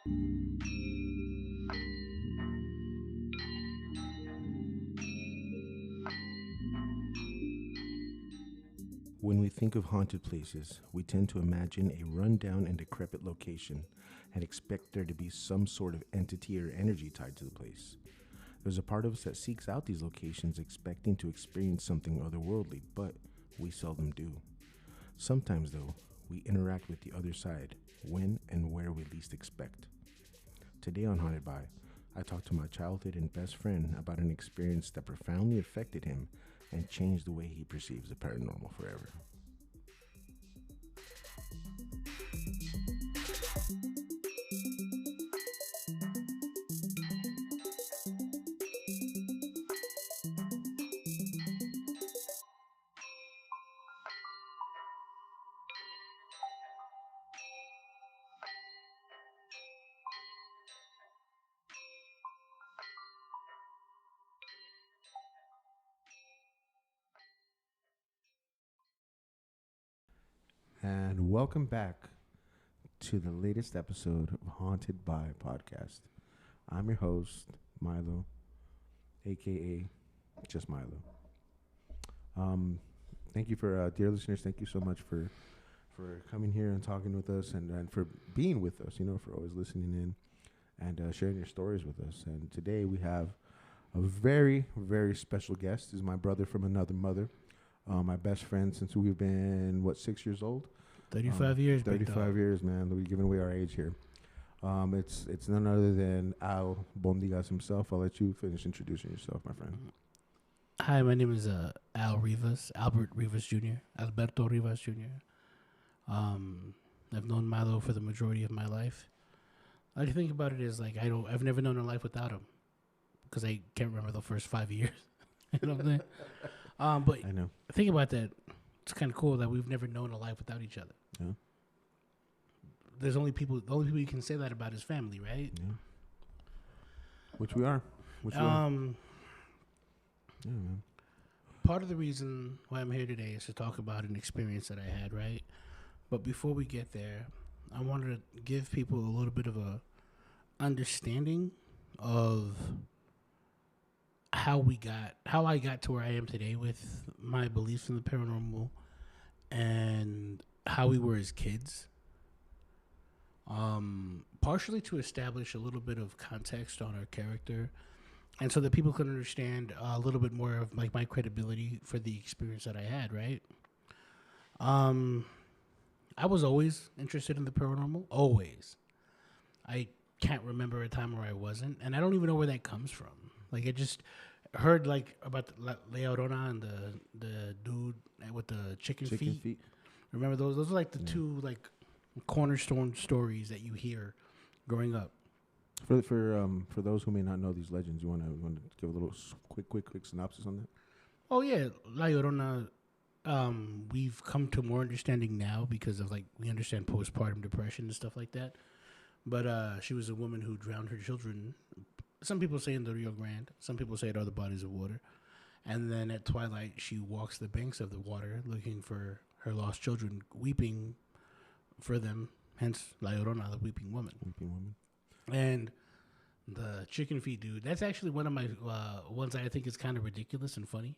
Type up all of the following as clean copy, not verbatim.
When we think of haunted places, we tend to imagine a rundown and decrepit location and expect there to be some sort of entity or energy tied to the place. There's a part of us that seeks out these locations expecting to experience something otherworldly, but we seldom do. Sometimes, though, we interact with the other side when and where we least expect. Today on Haunted By, I talked to my childhood and best friend about an experience that profoundly affected him and changed the way he perceives the paranormal forever. And welcome back to the latest episode of Haunted By Podcast. I'm your host, Milo, aka just Milo. Thank you for dear listeners. Thank you so much for coming here and talking with us and for being with us. For always listening in and sharing your stories with us. And today we have a very, very special guest. He's my brother from another mother. My best friend since we've been, 6 years old? 35 years, 35 years, man. We're giving away our age here. It's none other than Al Bondigas himself. I'll let you finish introducing yourself, my friend. Hi, my name is Al Rivas, Albert Rivas Jr., Alberto Rivas Jr. I've known Milo for the majority of my life. I think about it as like I've never known a life without him because I can't remember the first 5 years. You know what I'm saying? But I know. Think about that. It's kind of cool that we've never known a life without each other. Yeah. The only people you can say that about is family, right? Yeah. Which we are. Yeah, man. Part of the reason why I'm here today is to talk about an experience that I had, right? But before we get there, I wanted to give people a little bit of a understanding of how I got to where I am today with my beliefs in the paranormal and how we were as kids. Partially to establish a little bit of context on our character and so that people can understand a little bit more of like my credibility for the experience that I had, right? I was always interested in the paranormal, always. I can't remember a time where I wasn't, and I don't even know where that comes from. Like, I just heard like about La Llorona and the dude with the chicken feet. Remember those? Those are like the two like cornerstone stories that you hear growing up. For those who may not know these legends, you want to give a little quick synopsis on that? Oh yeah, La Llorona. We've come to more understanding now because of like we understand postpartum depression and stuff like that. But she was a woman who drowned her children. Some people say in the Rio Grande. Some people say at other bodies of water. And then at twilight, she walks the banks of the water looking for her lost children, weeping for them. Hence, La Llorona, the weeping woman. And the chicken feet dude, that's actually one of my ones I think is kind of ridiculous and funny.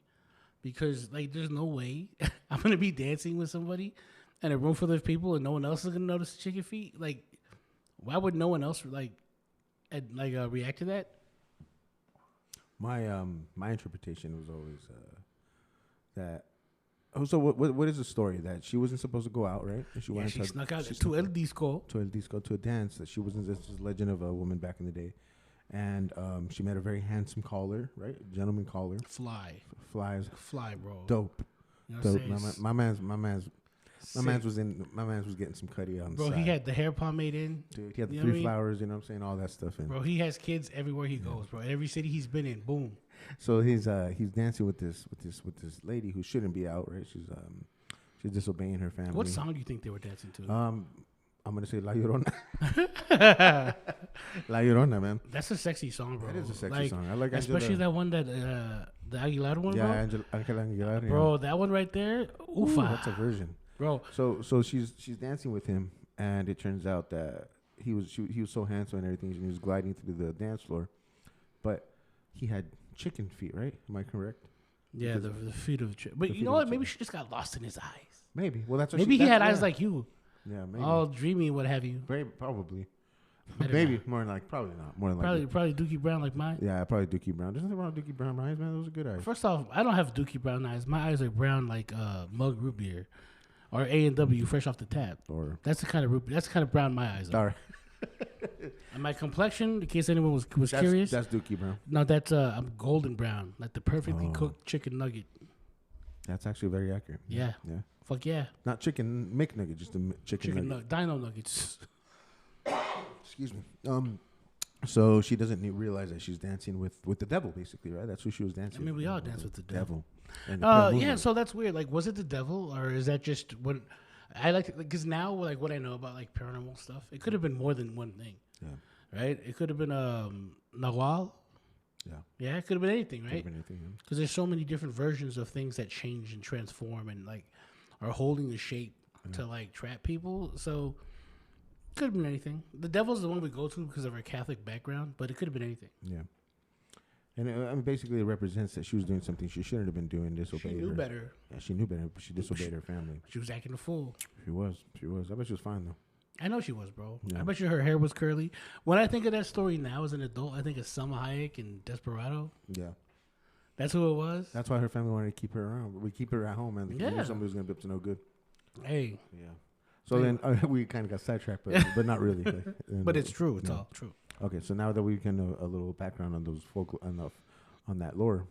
Because, like, there's no way I'm going to be dancing with somebody in a room full of people and no one else is going to notice the chicken feet. Like, why would no one else, react to that? My interpretation was always that. Oh, so what is the story that she wasn't supposed to go out, right? She snuck out to El Disco. To a dance. That she wasn't. This is legend of a woman back in the day, and she met a very handsome caller, right? Gentleman caller. Fly, bro. Dope. You know what Dope. My man's was getting some cutty on. Bro, the side. he had the hair pomade in. Dude, he had the three flowers. You know what I'm saying? All that stuff in. Bro, he has kids everywhere he goes, bro. Every city he's been in, boom. So he's dancing with this lady who shouldn't be out, right? She's disobeying her family. What song do you think they were dancing to? I'm gonna say La Llorona. La Llorona, man. That's a sexy song, bro. It is a sexy song. I like especially Angela. that one that the Aguilar one, bro. Yeah, Angela Aguilar. Bro, that one right there. Oof, that's a version, bro. So she's dancing with him, and it turns out that he was so handsome and everything, and he was gliding through the dance floor, but he had chicken feet, right? Am I correct? Yeah, the feet of the chicken. But you know what? Maybe she just got lost in his eyes. Maybe. Well, that's what maybe he had eyes like you. Yeah, maybe. All dreamy, what have you? Probably. Maybe more than like probably not more than probably Dookie Brown like mine. Yeah, probably Dookie Brown. There's nothing wrong with Dookie Brown eyes, man. Those are good eyes. First off, I don't have Dookie Brown eyes. My eyes are brown like mug root beer, or A&W fresh off the tap. Or that's the kind of brown my eyes are. All right. And my complexion, in case anyone was curious, that's Dookie Brown. No, that's I'm golden brown, like the perfectly cooked chicken nugget. That's actually very accurate. Yeah. Yeah. Fuck yeah. Not chicken McNugget, just a chicken nugget. Dino nuggets. Excuse me. So she doesn't realize that she's dancing with the devil, basically, right? That's who she was dancing. I mean, we all dance with the devil. Yeah. So that's weird. Like, was it the devil, or is that just what I like? Because now, like, what I know about like paranormal stuff, it could have been more than one thing. Yeah. Right. It could have been Nawal. Yeah. Yeah. It could have been anything, right? Could have been anything. Because there's so many different versions of things that change and transform and like are holding the shape to like trap people. So. Could have been anything. The devil's the one we go to because of our Catholic background, but it could have been anything. Yeah. And I mean, basically, it represents that she was doing something she shouldn't have been doing. Disobeyed She knew her. better. Yeah, she knew better, but she disobeyed her family. She was acting a fool. She was. I bet she was fine, though. I know she was, bro. Yeah. I bet you her hair was curly. When I think of that story now as an adult, I think of Selma Hayek and Desperado. Yeah. That's who it was? That's why her family wanted to keep her around. We keep her at home, and they knew somebody was going to be up to no good. Hey. Yeah. So then we kind of got sidetracked, but not really. But it's true. It's all true. Okay, so now that we can know a little background on those folk on that lore.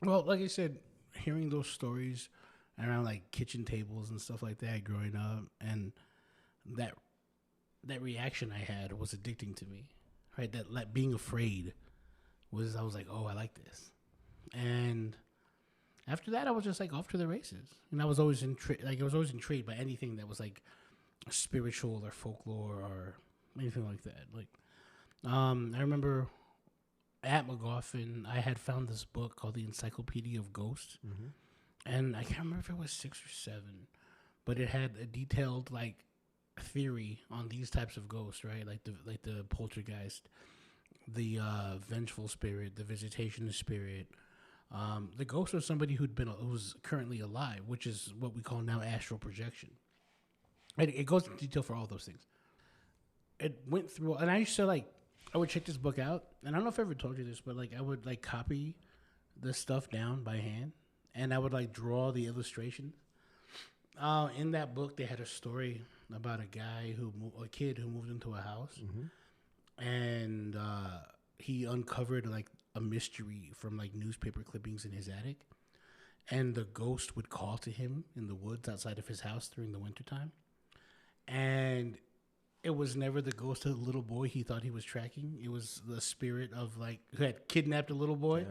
Well, like I said, hearing those stories around like kitchen tables and stuff like that growing up, and that reaction I had was addicting to me. Right, that being afraid I was like, oh, I like this, and. After that, I was just like off to the races, and I was always intrigued by anything that was like spiritual or folklore or anything like that. Like, I remember at McGoffin, I had found this book called the Encyclopedia of Ghosts, and I can't remember if it was 6 or 7, but it had a detailed like theory on these types of ghosts, right? Like the poltergeist, the vengeful spirit, the visitation spirit. The ghost was somebody who's currently alive, which is what we call now astral projection. It goes into detail for all those things. It went through, and I used to I would check this book out, and I don't know if I ever told you this, but like I would like copy the stuff down by hand, and I would like draw the illustrations. In that book, they had a story about a kid who moved into a house, and he uncovered like a mystery from like newspaper clippings in his attic, and the ghost would call to him in the woods outside of his house during the wintertime, and it was never the ghost of the little boy he thought he was tracking. It was the spirit of like who had kidnapped a little boy,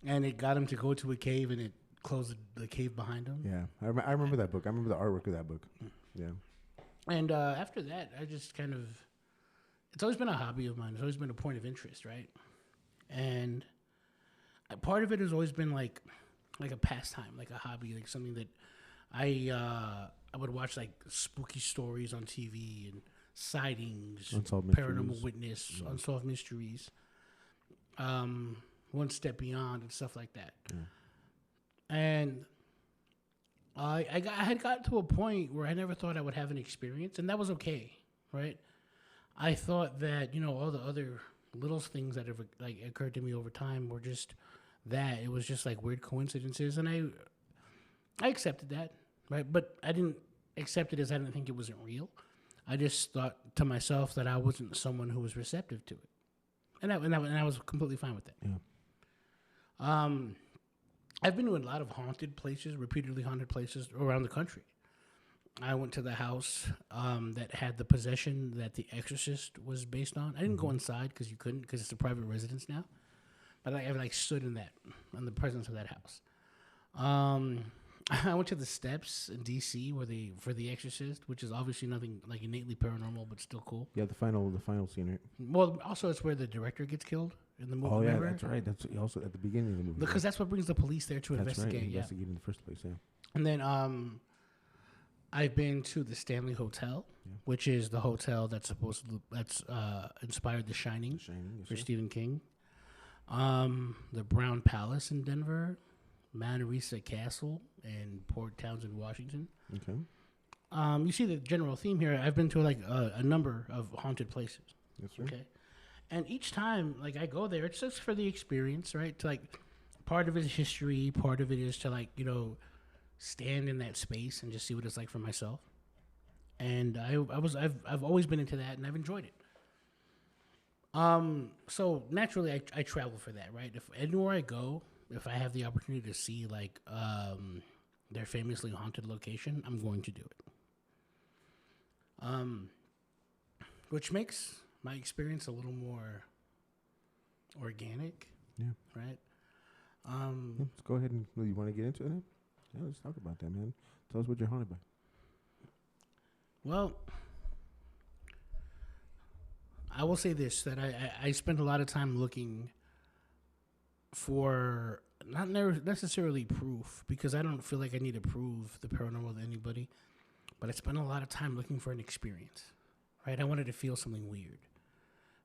and it got him to go to a cave, and it closed the cave behind him. Yeah, I remember that book. I remember the artwork of that book. Yeah, and after that, I just kind of, it's always been a hobby of mine. It's always been a point of interest, right? And part of it has always been like a pastime, like a hobby, like something that I would watch like spooky stories on TV and sightings, paranormal witness, unsolved mysteries, One Step Beyond and stuff like that. Yeah. And I had gotten to a point where I never thought I would have an experience, and that was okay, right? I thought that, all the other little things that have like occurred to me over time were just that. It was just like weird coincidences, and I accepted that, right? But I didn't accept it as I didn't think it wasn't real. I just thought to myself that I wasn't someone who was receptive to it, and I was completely fine with that. Yeah. I've been to a lot of repeatedly haunted places around the country. I went to the house that had the possession that The Exorcist was based on. I didn't go inside because you couldn't, because it's a private residence now. But I stood in the presence of that house. I went to the steps in D.C. for The Exorcist, which is obviously nothing like innately paranormal, but still cool. Yeah, the final scene, right? Well, also it's where the director gets killed in the movie. Oh yeah, remember? that's right. That's also at the beginning of the movie. Because that's what brings the police there to investigate. Right, investigate in the first place. Yeah. And then I've been to the Stanley Hotel, which is the hotel that's inspired The Shining, Yes, for sir. Stephen King. The Brown Palace in Denver, Manresa Castle in Port Townsend, Washington. Okay. You see the general theme here. I've been to like a number of haunted places. Yes, sir. Okay, and each time like I go there, it's just for the experience, right? To like, part of it is history, part of it is to like stand in that space and just see what it's like for myself. And I've always been into that, and I've enjoyed it. So naturally, I travel for that, right? If anywhere I go, if I have the opportunity to see like their famously haunted location, I'm going to do it. Which makes my experience a little more organic, Yeah. right? Let's go ahead and you want to get into it? Yeah, let's talk about that, man. Tell us what you're haunted by. Well, I will say this, that I spent a lot of time looking for not necessarily proof, because I don't feel like I need to prove the paranormal to anybody, but I spent a lot of time looking for an experience, right? I wanted to feel something weird,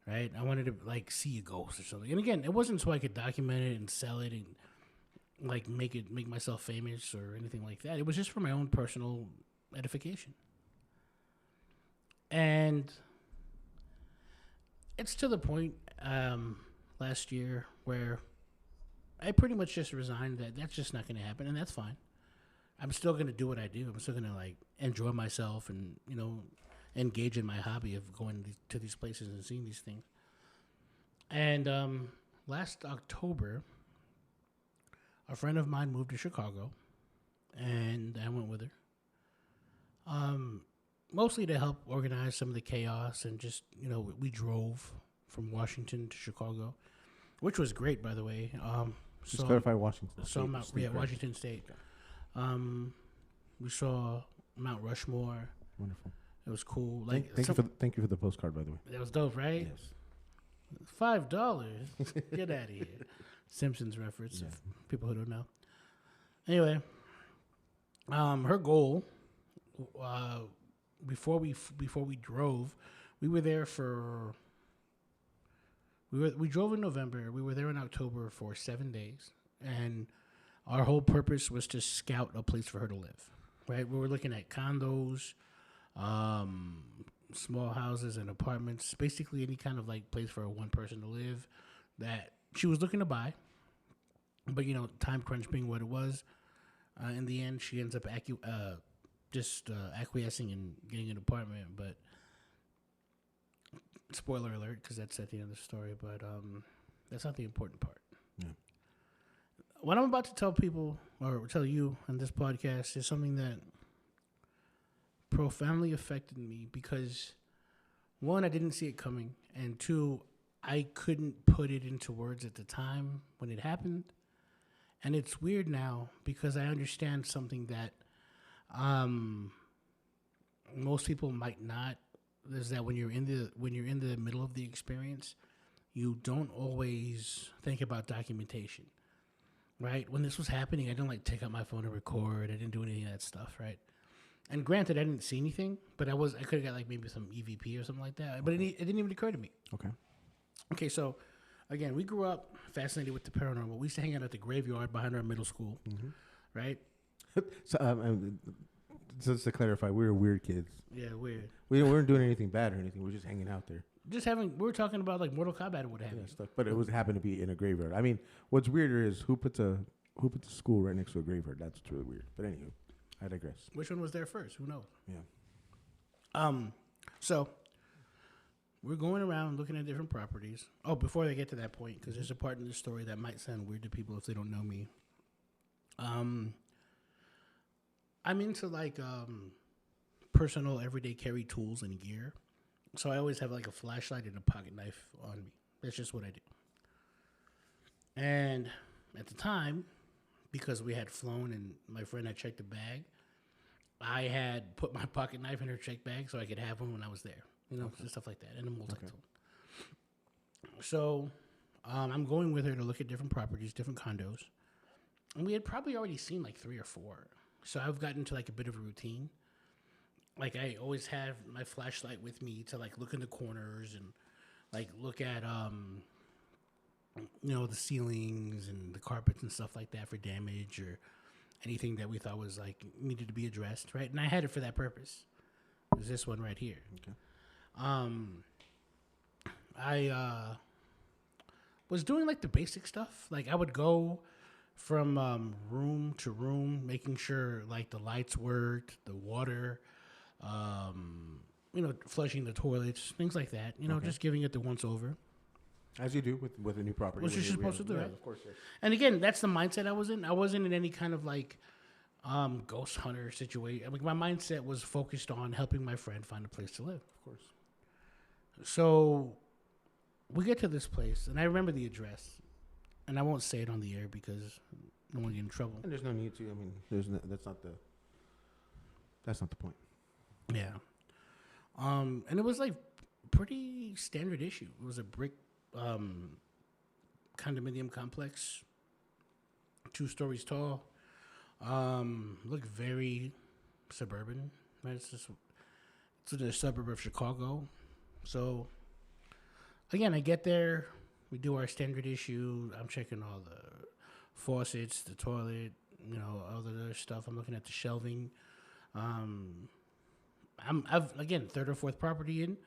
right? I wanted to like see a ghost or something. And again, it wasn't so I could document it and sell it and like make myself famous or anything like that. It was just for my own personal edification. And it's to the point last year where I pretty much just resigned that that's just not going to happen, and that's fine. I'm still going to do what I do. I'm still going to like enjoy myself and engage in my hobby of going to these places and seeing these things. And last October, a friend of mine moved to Chicago, and I went with her. Mostly to help organize some of the chaos, and just we drove from Washington to Chicago, which was great, by the way. Just clarify Washington. So Washington State. Okay. We saw Mount Rushmore. Wonderful. It was cool. Thank you for the postcard, by the way. That was dope, right? Yes. $5. Get out of here. Simpsons reference. Yeah. If people who don't know. Anyway, her goal, before we drove, we were there for. We drove in November. We were there in October for 7 days, and our whole purpose was to scout a place for her to live. Right, we were looking at condos, small houses and apartments, basically any kind of like place for one person to live that she was looking to buy. But time crunch being what it was, in the end she ends up acquiescing and getting an apartment. But spoiler alert, because that's at the end of the story. But that's not the important part. Yeah. What I'm about to tell people, or tell you on this podcast, is something that profoundly affected me because, one, I didn't see it coming, and two, I couldn't put it into words at the time when it happened. And it's weird now because I understand something that most people might not. Is that when you're in the middle of the experience, you don't always think about documentation. Right? When this was happening, I didn't take out my phone and record. I didn't do any of that stuff, right? And granted, I didn't see anything, but I could have got maybe some EVP or something like that. But it didn't even occur to me. Okay, so again, we grew up fascinated with the paranormal. We used to hang out at the graveyard behind our middle school, right? So, just to clarify, we were weird kids. Yeah, weird. We weren't doing anything bad or anything. We were just hanging out there. We were talking about like Mortal Kombat or what have you. Stuff, but it happened to be in a graveyard. I mean, what's weirder is who puts a school right next to a graveyard. That's what's really weird. But anyway, I digress. Which one was there first? Who knows? Yeah. So we're going around looking at different properties. Oh, before I get to that point, because there's a part in the story that might sound weird to people if they don't know me. I'm into personal everyday carry tools and gear. So I always have a flashlight and a pocket knife on me. That's just what I do. And at the time, because we had flown and my friend had checked the bag, I had put my pocket knife in her check bag so I could have one when I was there. Stuff like that, and a multi-tool. Okay. So I'm going with her to look at different properties, different condos. And we had probably already seen 3 or 4. So I've gotten into a bit of a routine. like I always have my flashlight with me to like look in the corners and like look at the ceilings and the carpets and stuff like that for damage or anything that we thought was like needed to be addressed, right? And I had it for that purpose. There's this one right here. Okay. I was doing like the basic stuff. Like I would go from room to room, making sure like the lights worked, the water, flushing the toilets, things like that. Just giving it the once over. As you do with a new property. Which you're supposed to do, right? Of course, yes. And again, that's the mindset I was in. I wasn't in any kind of like ghost hunter situation. I mean, my mindset was focused on helping my friend find a place to live. Of course. So we get to this place, and I remember the address, and I won't say it on the air because I don't want to get in trouble. And there's no need to. I mean, that's not the point. Yeah. And it was like pretty standard issue. It was a brick condominium complex, 2 stories tall. Looked very suburban. Right? It's in a suburb of Chicago. So again, I get there. We do our standard issue. I'm checking all the faucets, the toilet, all the other stuff. I'm looking at the shelving. I've again 3rd or 4th property in.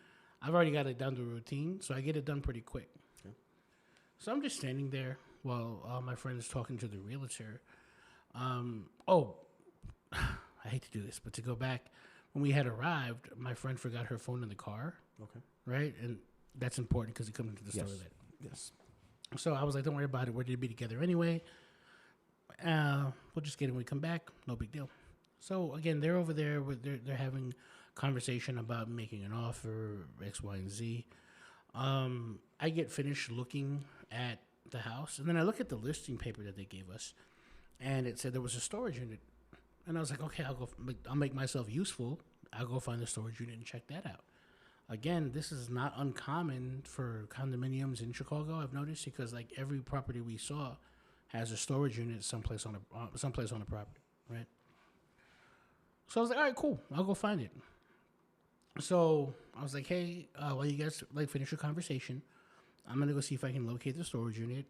I've already got it down to a routine, so I get it done pretty quick. Okay. So I'm just standing there while my friend is talking to the realtor. I hate to do this, but to go back, when we had arrived, my friend forgot her phone in the car. Okay. Right? And that's important because it comes into the story later. Yes. So I was like, don't worry about it. We're going to be together anyway. We'll just get it when we come back. No big deal. So, again, they're over there. They're having conversation about making an offer, X, Y, and Z. I get finished looking at the house, and then I look at the listing paper that they gave us, and it said there was a storage unit. And I was like, okay, I'll make myself useful. I'll go find the storage unit and check that out. Again, this is not uncommon for condominiums in Chicago, I've noticed, because like every property we saw has a storage unit someplace on the property, right? So I was like, all right, cool. I'll go find it. So I was like, hey, while you guys like finish your conversation, I'm gonna go see if I can locate the storage unit.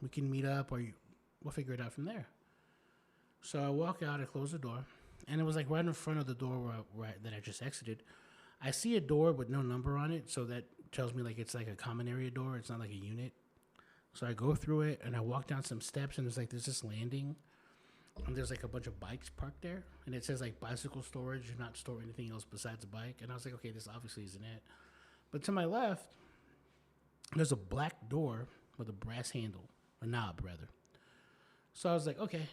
We can meet up, or we'll figure it out from there. So I walk out, I close the door, and it was like right in front of the door that I just exited. I see a door with no number on it, so that tells me like it's like a common area door. It's not like a unit. So I go through it, and I walk down some steps, and there's this landing, and there's like a bunch of bikes parked there, and it says like bicycle storage. You're not storing anything else besides a bike. And I was like, okay, this obviously isn't it. But to my left, there's a black door with a brass handle, a knob rather. So I was like, okay,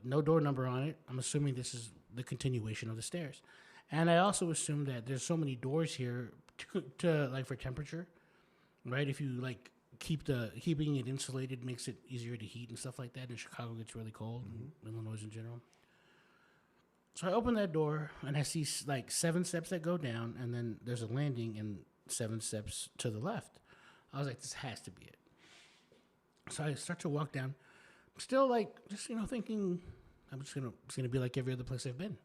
no door number on it. I'm assuming this is the continuation of the stairs. And I also assume that there's so many doors here to like for temperature, right? If you like keeping it insulated makes it easier to heat and stuff like that. And Chicago gets really cold, and Illinois in general. So I open that door and I see like 7 steps that go down, and then there's a landing and 7 steps to the left. I was like, this has to be it. So I start to walk down, still like just thinking it's gonna be like every other place I've been.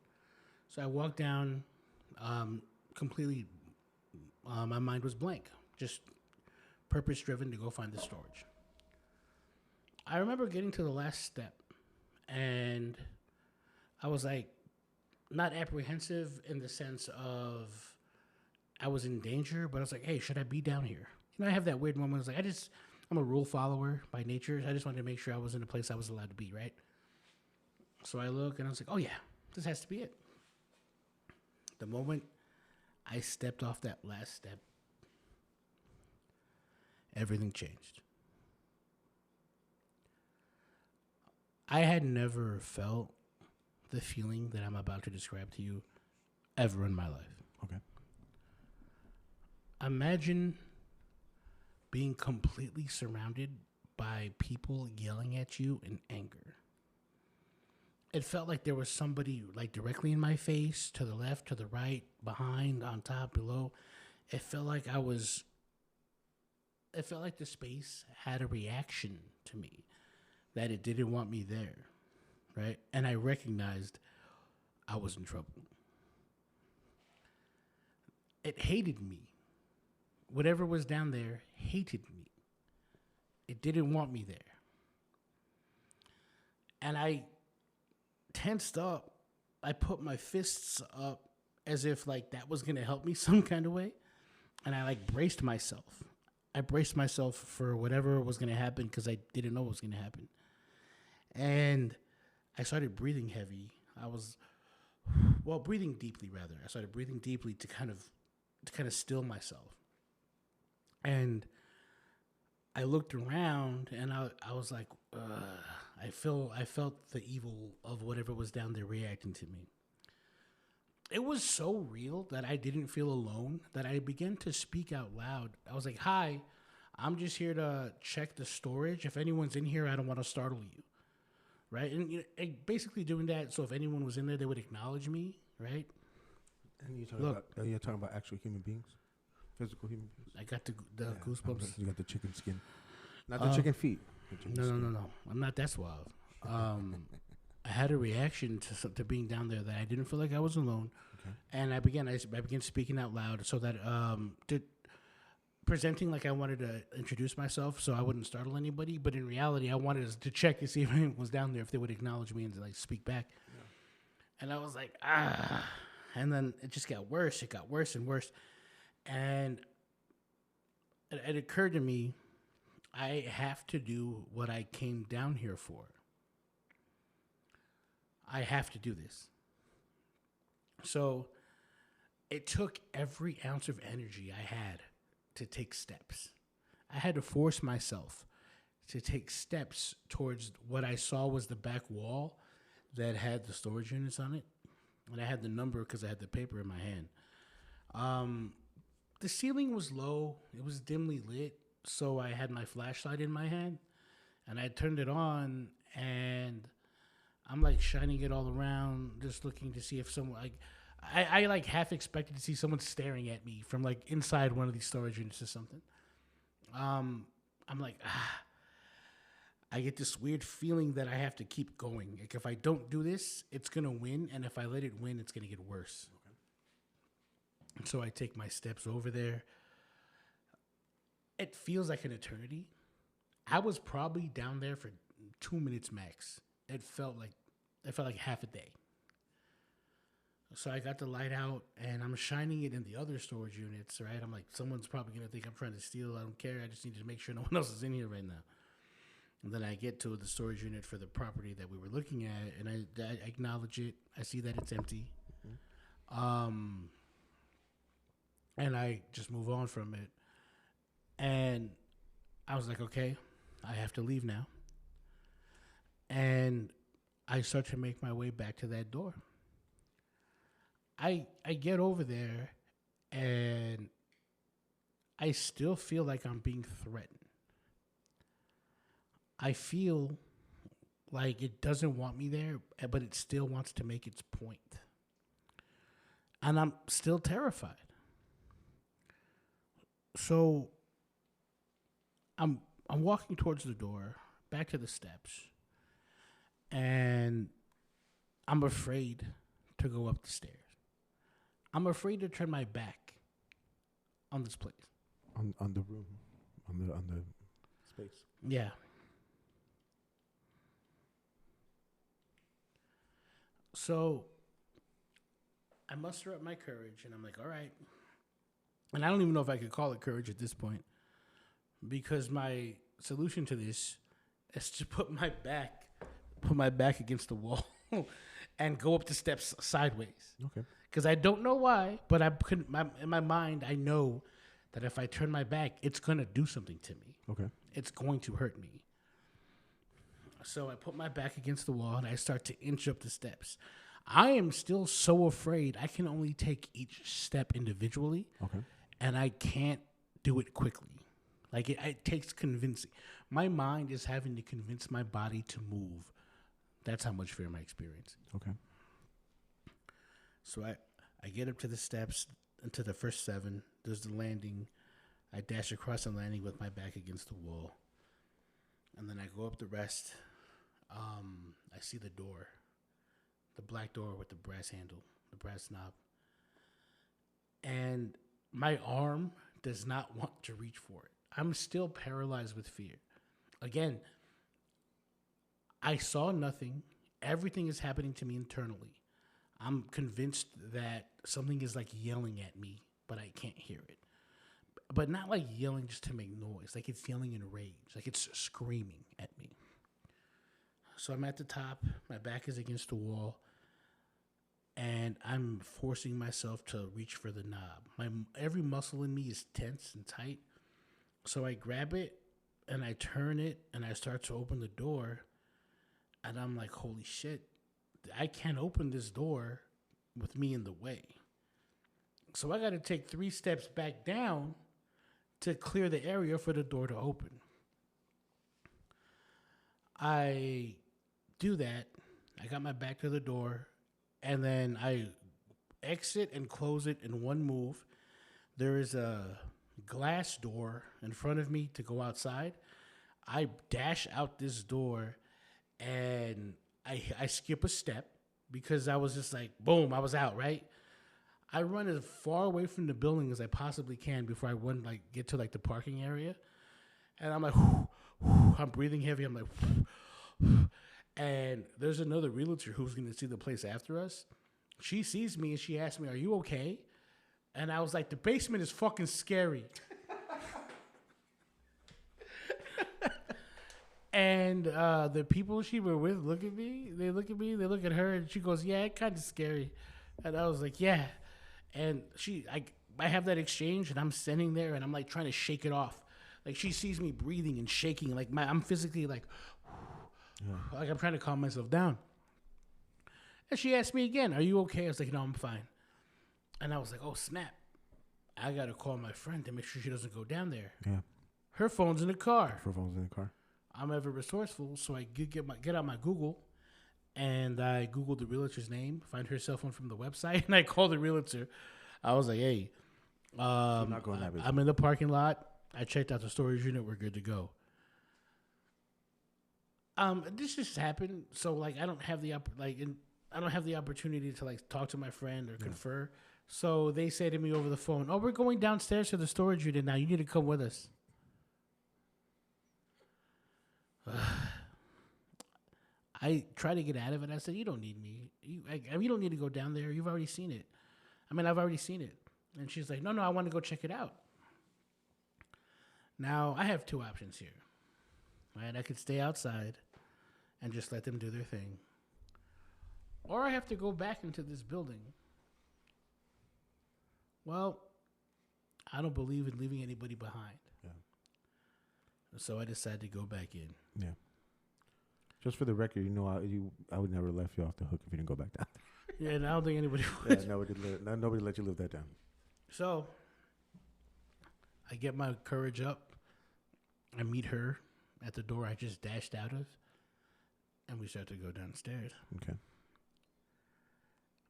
So I walk down, completely. My mind was blank, just purpose driven to go find the storage. I remember getting to the last step, and I was like, not apprehensive in the sense of I was in danger, but I was like, hey, should I be down here? I have that weird moment. I was like, I'm a rule follower by nature. I just wanted to make sure I was in a place I was allowed to be, right? So I look, and I was like, oh yeah, this has to be it. The moment I stepped off that last step, everything changed. I had never felt the feeling that I'm about to describe to you ever in my life. Okay. Imagine being completely surrounded by people yelling at you in anger. It felt like there was somebody like directly in my face, to the left, to the right, behind, on top, below. It felt like the space had a reaction to me, that it didn't want me there, right? And I recognized I was in trouble. it hated me. Whatever was down there hated me. It didn't want me there. And I tensed up. I put my fists up as if like that was going to help me some kind of way. And I like braced myself. I braced myself for whatever was going to happen because I didn't know what was going to happen. And I started breathing heavy. Breathing deeply rather. I started breathing deeply to kind of still myself. And I looked around and I was like, I felt the evil of whatever was down there reacting to me. It was so real that I didn't feel alone, that I began to speak out loud. I was like, hi, I'm just here to check the storage. If anyone's in here, I don't want to startle you. Right? And basically doing that so if anyone was in there, they would acknowledge me. Right? And you're talking about actual human beings? Physical human beings? I got the goosebumps. You got the chicken skin. Not the chicken feet. No. I'm not that suave. I had a reaction to being down there that I didn't feel like I was alone, and I began speaking out loud so that presenting like I wanted to introduce myself so I wouldn't startle anybody, but in reality I wanted to check to see if anyone was down there, if they would acknowledge me and like speak back. Yeah. And I was like, and then it just got worse. It got worse and worse, and it occurred to me, I have to do what I came down here for. I have to do this. So it took every ounce of energy I had to take steps. I had to force myself to take steps towards what I saw was the back wall that had the storage units on it. And I had the number because I had the paper in my hand. The ceiling was low. It was dimly lit. So I had my flashlight in my hand. And I turned it on and I'm like shining it all around, just looking to see if someone like I like half expected to see someone staring at me from like inside one of these storage units or something. I'm like, I get this weird feeling that I have to keep going. Like if I don't do this, it's gonna win, and if I let it win, it's gonna get worse. Okay. And so I take my steps over there. It feels like an eternity. I was probably down there for 2 minutes max. It felt like half a day. So I got the light out and I'm shining it in the other storage units, right? I'm like, someone's probably going to think I'm trying to steal. I don't care. I just need to make sure no one else is in here right now. And then I get to the storage unit for the property that we were looking at, and I acknowledge it. I see that it's empty. Mm-hmm. And I just move on from it. And I was like, okay, I have to leave now. And I start to make my way back to that door. I get over there, and I still feel like I'm being threatened. I feel like it doesn't want me there, but it still wants to make its point. And I'm still terrified. So I'm walking towards the door, back to the steps, and I'm afraid to go up the stairs. I'm afraid to turn my back on this place. On the room, on the space. Yeah. So I muster up my courage, and I'm like, all right. And I don't even know if I could call it courage at this point, because my solution to this is to put my back against the wall and go up the steps sideways. Okay. Because I don't know why, but in my mind, I know that if I turn my back, it's going to do something to me. Okay. It's going to hurt me. So I put my back against the wall and I start to inch up the steps. I am still so afraid. I can only take each step individually. Okay. And I can't do it quickly. Like it takes convincing. My mind is having to convince my body to move. That's how much fear I experience. Okay. So I get up to the steps, into the first 7. There's the landing. I dash across the landing with my back against the wall. And then I go up the rest. I see the door. The black door with the brass handle, the brass knob. And my arm does not want to reach for it. I'm still paralyzed with fear. Again, I saw nothing. Everything is happening to me internally. I'm convinced that something is like yelling at me, but I can't hear it. But not like yelling just to make noise. Like it's yelling in rage. Like it's screaming at me. So I'm at the top. My back is against the wall. And I'm forcing myself to reach for the knob. Every muscle in me is tense and tight. So I grab it and I turn it and I start to open the door. And I'm like, holy shit, I can't open this door with me in the way. So I got to take 3 steps back down to clear the area for the door to open. I do that. I got my back to the door. And then I exit and close it in one move. There is a glass door in front of me to go outside. I dash out this door and I skip a step because I was just like, boom, I was out, right? I run as far away from the building as I possibly can before I get to like the parking area. And I'm like, whew, whew, I'm breathing heavy. I'm like, whew, whew. And there's another realtor who's going to see the place after us. She sees me and she asks me, are you okay? And I was like, the basement is fucking scary. And the people she were with look at me. They look at her, and she goes, yeah, it's kind of scary. And I was like, yeah. And I have that exchange, and I'm standing there, and I'm like trying to shake it off. Like she sees me breathing and shaking. Like I'm physically like, like I'm trying to calm myself down. And she asked me again, are you okay? I was like, no, I'm fine. And I was like, oh, snap. I got to call my friend to make sure she doesn't go down there. Yeah. Her phone's in the car. Her phone's in the car. I'm ever resourceful, so I get out my Google, and I Googled the realtor's name, find her cell phone from the website, and I called the realtor. I was like, hey, not going that I'm in the parking lot. I checked out the storage unit. We're good to go. This just happened, so like I don't have the opportunity to like talk to my friend or confer. So they say to me over the phone, "Oh, we're going downstairs to the storage unit now. You need to come with us." I try to get out of it. I said, "You don't need me. You don't need to go down there. You've already seen it. I've already seen it." And she's like, "No, I want to go check it out." Now I have 2 options here. Right, I could stay outside and just let them do their thing. Or I have to go back into this building. Well, I don't believe in leaving anybody behind. Yeah. So I decided to go back in. Yeah. Just for the record, I would never left you off the hook if you didn't go back down. Yeah, and I don't think anybody would. Yeah, nobody let you live that down. So I get my courage up. I meet her at the door I just dashed out of. And we start to go downstairs. Okay.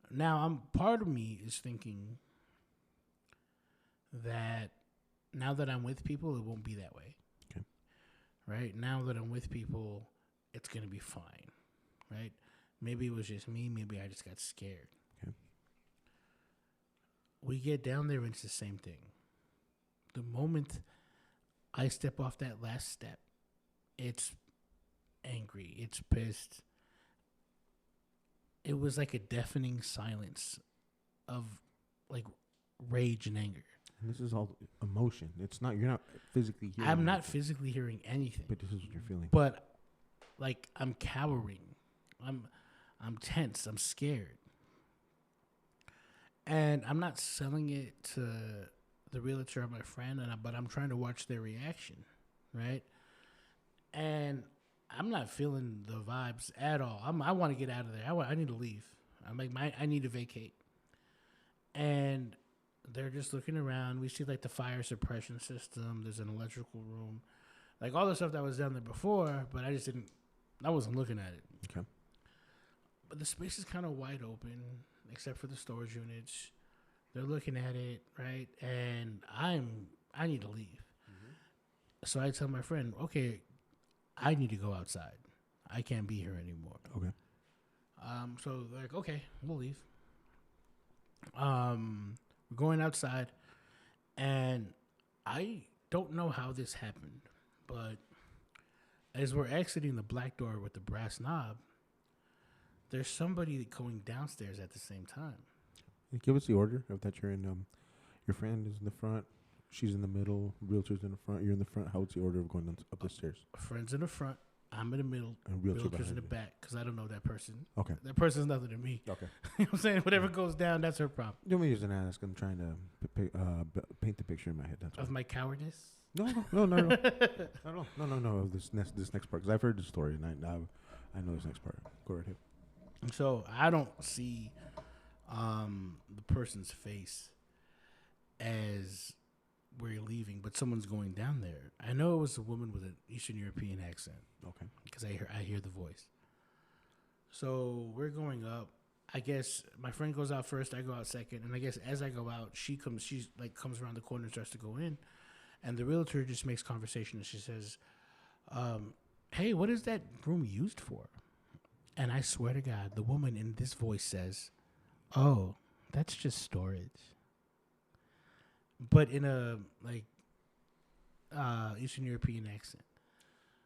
Now, part of me is thinking that now that I'm with people, it won't be that way. Okay. Right? Now that I'm with people, it's going to be fine. Right? Maybe it was just me. Maybe I just got scared. Okay. We get down there, and it's the same thing. The moment I step off that last step, it's angry. It's pissed. It was like a deafening silence of like rage and anger. And this is all emotion. You're not physically hearing I'm not physically hearing anything. But this is what you're feeling. But like I'm cowering. I'm tense. I'm scared. And I'm not selling it to the realtor or my friend, but I'm trying to watch their reaction, right? And I'm not feeling the vibes at all. I want to get out of there. I need to leave. I need to vacate. And they're just looking around. We see like the fire suppression system. There's an electrical room, like all the stuff that was down there before. But I wasn't looking at it. Okay. But the space is kind of wide open, except for the storage units. They're looking at it, right? And I need to leave. Mm-hmm. So I tell my friend, okay, I need to go outside. I can't be here anymore. Okay. So they're like, okay, we'll leave. We're going outside, And I don't know how this happened, but as we're exiting the black door with the brass knob, there's somebody going downstairs at the same time. Give us the order of that you're in. Your friend is in the front. She's in the middle. Realtor's in the front. You're in the front. How's the order of going up the stairs? Friend's in the front. I'm in the middle. And Realtor's in the back because I don't know that person. Okay. That person's nothing to me. Okay. You know what I'm saying? Whatever goes down, that's her problem. Don't me use an ask. I'm trying to paint the picture in my head. That's of my cowardice. No. Of this next part, because I've heard the story and I know this next part. Go right ahead. So I don't see the person's face as we're leaving, but someone's going down there. I know it was a woman with an Eastern European accent. Okay. Because I hear the voice. So we're going up. I guess my friend goes out first. I go out second, and I guess as I go out, she comes around the corner and starts to go in, and the realtor just makes conversation and she says, "Hey, what is that room used for?" And I swear to God, the woman in this voice says, "Oh, that's just storage." But in a Eastern European accent.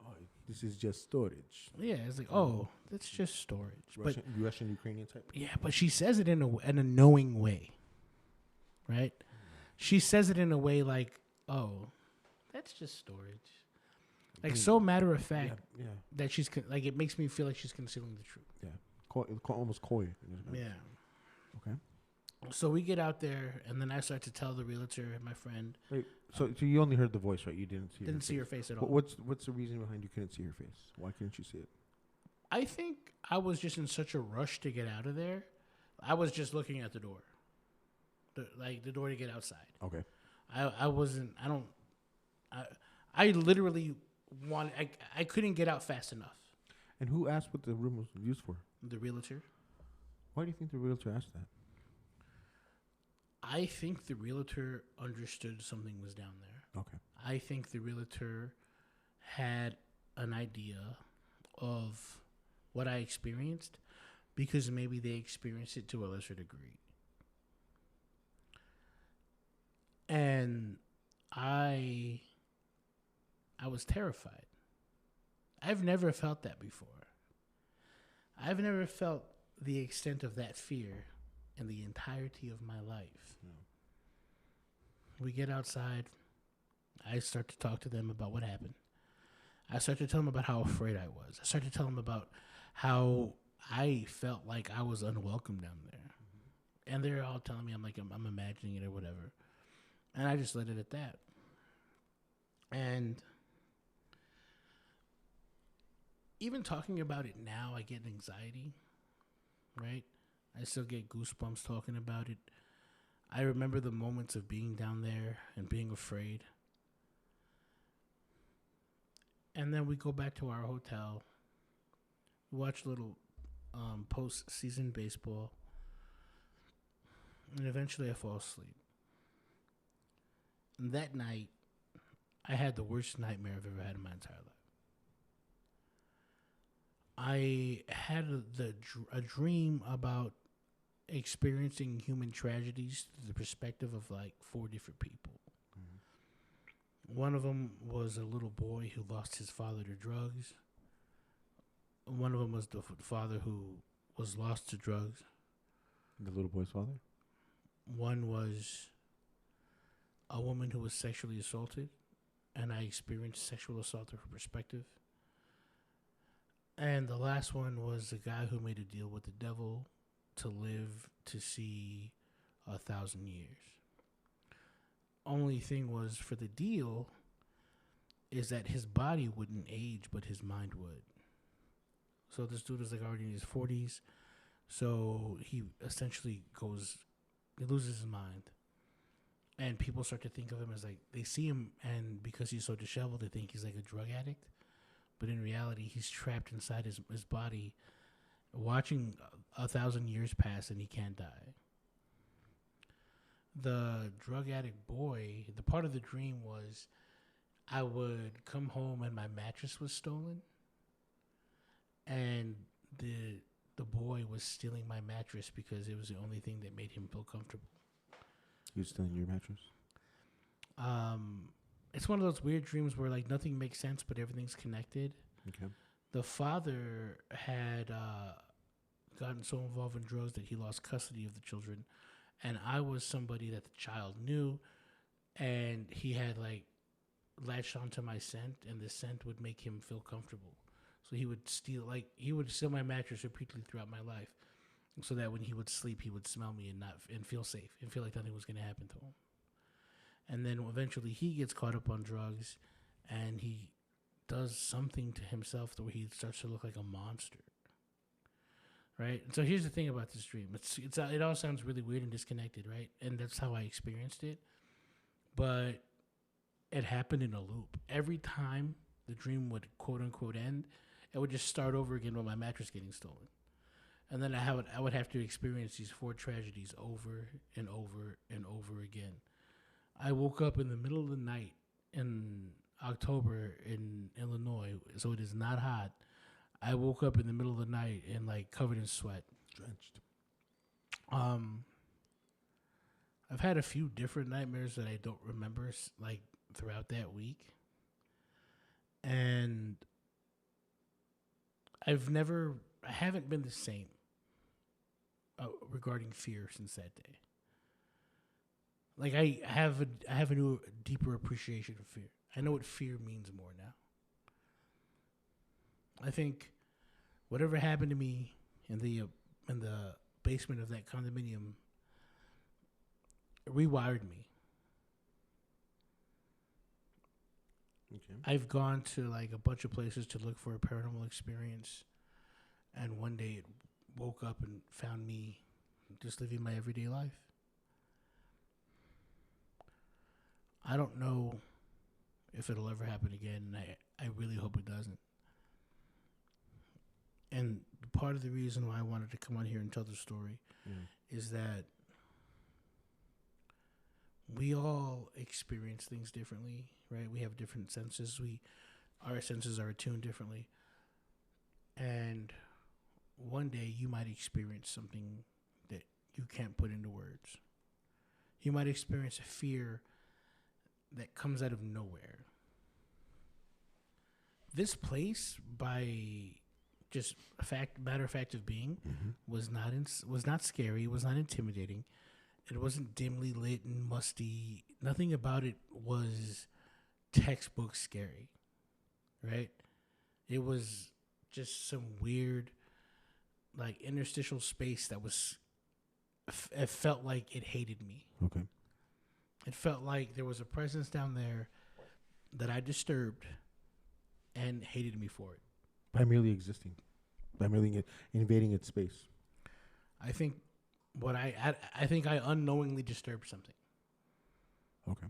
Oh, this is just storage. Yeah, it's like, oh, that's just storage. Russian Ukrainian type. Yeah, but she says it in a knowing way, right? She says it in a way like, oh, that's just storage. Like so matter of fact that she's like, it makes me feel like she's concealing the truth. Yeah, almost coy. Yeah. Okay. So we get out there, and then I start to tell the realtor, my friend. Wait, so you only heard the voice, right? You didn't see her face at all. What's the reason behind you couldn't see her face? Why couldn't you see it? I think I was just in such a rush to get out of there. I was just looking at the door, the door to get outside. Okay. I wasn't. I literally wanted. I couldn't get out fast enough. And who asked what the room was used for? The realtor. Why do you think the realtor asked that? I think the realtor understood something was down there. Okay. I think the realtor had an idea of what I experienced because maybe they experienced it to a lesser degree. And I was terrified. I've never felt that before. I've never felt the extent of that fear in the entirety of my life. We get outside. I start to talk to them about what happened. I start to tell them about how afraid I was. I start to tell them about how I felt like I was unwelcome down there. Mm-hmm. And they're all telling me I'm imagining it or whatever. And I just let it at that. And even talking about it now, I get anxiety, right? I still get goosebumps talking about it. I remember the moments of being down there and being afraid. And then we go back to our hotel. We watch a little post-season baseball. And eventually I fall asleep. And that night, I had the worst nightmare I've ever had in my entire life. I had a dream about experiencing human tragedies through the perspective of 4 different people. Mm-hmm. One of them was a little boy who lost his father to drugs. One of them was the father who was lost to drugs. The little boy's father? One was a woman who was sexually assaulted, and I experienced sexual assault through her perspective. And the last one was a guy who made a deal with the devil to live to see 1,000 years. Only thing was, for the deal, is that his body wouldn't age, but his mind would. So this dude is already in his 40s. So he essentially he loses his mind. And people start to think of him as they see him, and because he's so disheveled, they think he's like a drug addict. But in reality, he's trapped inside his body, watching 1,000 years pass, and he can't die. The drug addict boy, the part of the dream was I would come home and my mattress was stolen, and the boy was stealing my mattress because it was the only thing that made him feel comfortable. He was stealing your mattress? Um, it's one of those weird dreams where like nothing makes sense, but everything's connected. Okay. The father had gotten so involved in drugs that he lost custody of the children, and I was somebody that the child knew, and he had like latched onto my scent, and the scent would make him feel comfortable. So he would steal my mattress repeatedly throughout my life, so that when he would sleep, he would smell me and feel safe and feel like nothing was going to happen to him. And then eventually he gets caught up on drugs, and he does something to himself to where he starts to look like a monster. Right? So here's the thing about this dream. It all sounds really weird and disconnected, right? And that's how I experienced it. But it happened in a loop. Every time the dream would quote unquote end, it would just start over again with my mattress getting stolen. And then I would have to experience these 4 tragedies over and over and over again. I woke up in the middle of the night in October in Illinois, so it is not hot. I woke up in the middle of the night and like covered in sweat. Drenched. I've had a few different nightmares that I don't remember like throughout that week. And I haven't been the same regarding fear since that day. Like I have a new, deeper appreciation of fear. I know what fear means more now. I think whatever happened to me in the basement of that condominium rewired me. Okay. I've gone to like a bunch of places to look for a paranormal experience, and one day it woke up and found me just living my everyday life. I don't know if it'll ever happen again, and I really hope it doesn't. And part of the reason why I wanted to come on here and tell the story is that we all experience things differently, right? We have different senses. Our senses are attuned differently. And one day you might experience something that you can't put into words. You might experience a fear that comes out of nowhere. This place, by just matter of fact of being, was not scary. It was not intimidating. It wasn't dimly lit and musty. Nothing about it was textbook scary, right? It was just some weird, like, interstitial space that was. It felt like it hated me. Okay. It felt like there was a presence down there that I disturbed and hated me for it. By merely existing, by merely invading its space. I think I think I unknowingly disturbed something. Okay.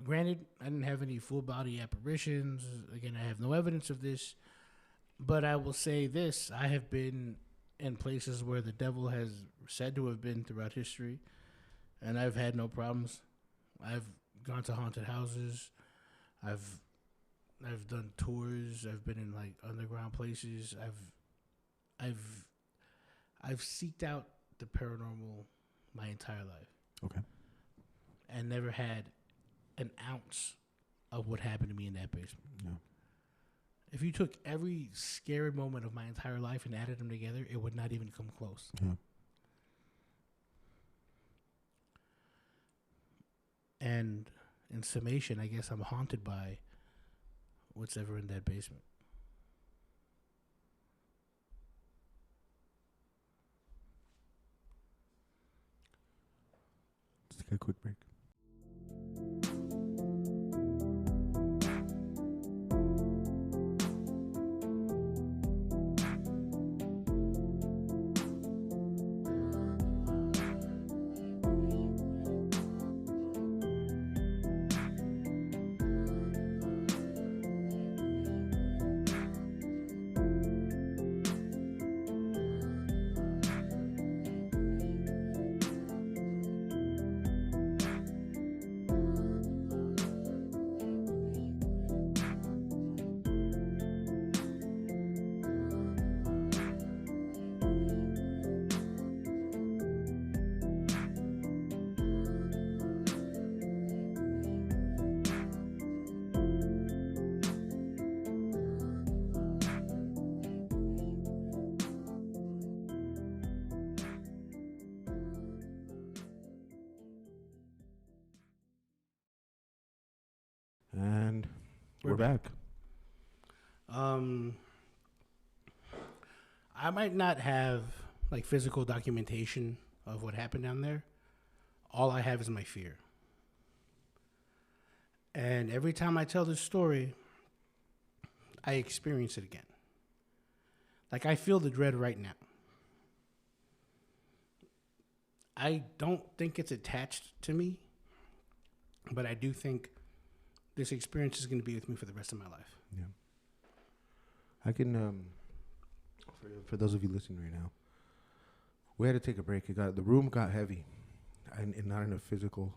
Granted, I didn't have any full body apparitions. Again, I have no evidence of this, but I will say this: I have been in places where the devil has said to have been throughout history, and I've had no problems. I've gone to haunted houses. I've done tours. I've been in like underground places. I've seeked out the paranormal my entire life. Okay. And never had an ounce of what happened to me in that basement. No. If you took every scary moment of my entire life and added them together, it would not even come close. Yeah. And in summation, I guess I'm haunted by what's ever in that basement. Let's take a quick break. We're back. I might not have like physical documentation of what happened down there. All I have is my fear. And every time I tell this story, I experience it again. Like, I feel the dread right now. I don't think it's attached to me, but I do think this experience is going to be with me for the rest of my life. Yeah. I can, for those of you listening right now, we had to take a break. The room got heavy, and not in a physical,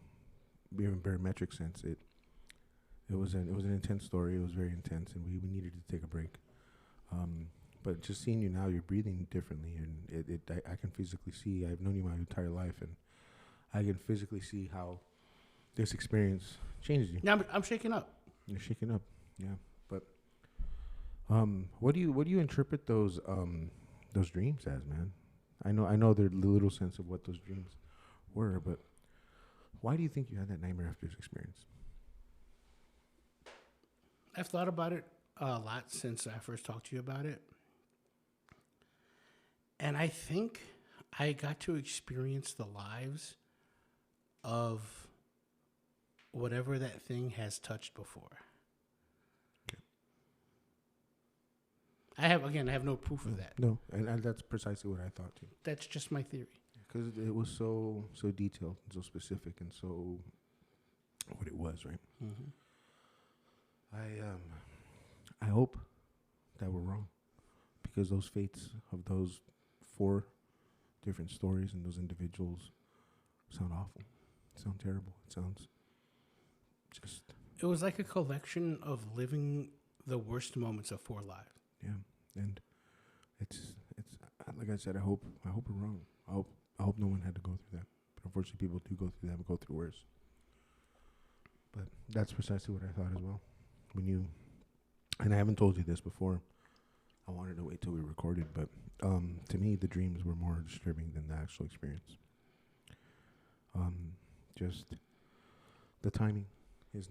even barometric sense. It was an intense story. It was very intense, and we needed to take a break. But just seeing you now, you're breathing differently, and I can physically see. I've known you my entire life, and I can physically see how this experience changed you. Yeah, I'm shaking up. You're shaking up, yeah. But what do you interpret those dreams as, man? I know there's a little sense of what those dreams were, but why do you think you had that nightmare after this experience? I've thought about it a lot since I first talked to you about it. And I think I got to experience the lives of whatever that thing has touched before. Okay. I have no proof of that. No, and that's precisely what I thought too. That's just my theory. Because it was so detailed, and so specific, and so what it was, right? Mm-hmm. I hope that we're wrong, because those fates of those 4 different stories and those individuals sound awful, sound terrible. It sounds just. It was like a collection of living the worst moments of 4 lives. Yeah, and it's like I said. I hope we're wrong. I hope no one had to go through that. But unfortunately, people do go through that and go through worse. But that's precisely what I thought as well. And I haven't told you this before. I wanted to wait till we recorded, but to me, the dreams were more disturbing than the actual experience. Just the timing is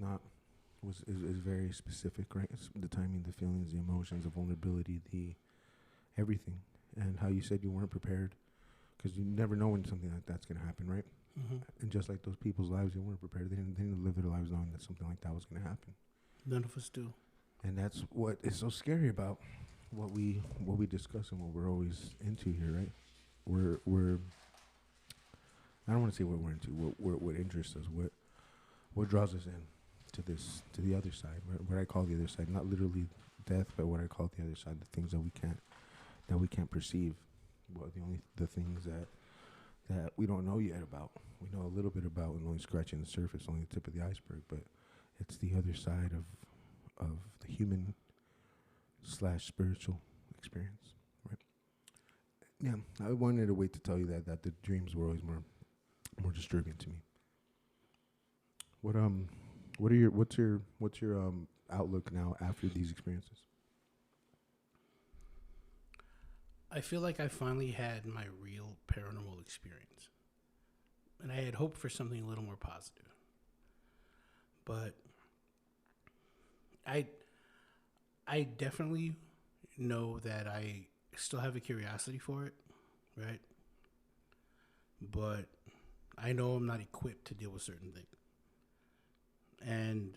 very specific, right? It's the timing, the feelings, the emotions, the vulnerability, the everything, and how you said you weren't prepared, because you never know when something like that's going to happen, right? Mm-hmm. And just like those people's lives, they weren't prepared. They didn't live their lives knowing that something like that was going to happen. None of us do. And that's what is so scary about what we discuss and what we're always into here, right? We're I don't want to say what we're into, what interests us, what draws us in to the other side, what I call the other side, not literally death, but what I call the other side, the things that we can't perceive. Well, the things that we don't know yet about. We know a little bit about and only scratching the surface, only the tip of the iceberg, but it's the other side of the human / spiritual experience, right? Yeah, I wanted to wait to tell you that the dreams were always more disturbing to me. What's your outlook now after these experiences? I feel like I finally had my real paranormal experience. And I had hoped for something a little more positive. But I definitely know that I still have a curiosity for it, right? But I know I'm not equipped to deal with certain things. And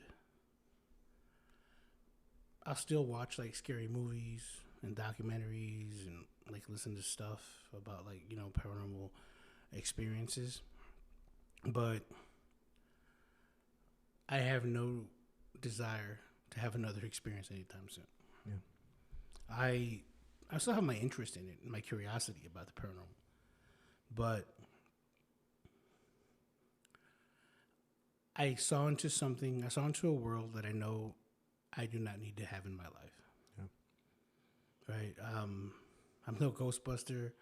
I'll still watch like scary movies and documentaries and like listen to stuff about like, paranormal experiences. But I have no desire to have another experience anytime soon. Yeah. I still have my interest in it and my curiosity about the paranormal. But I saw into a world that I know I do not need to have in my life. Yeah. Right? I'm no Ghostbuster.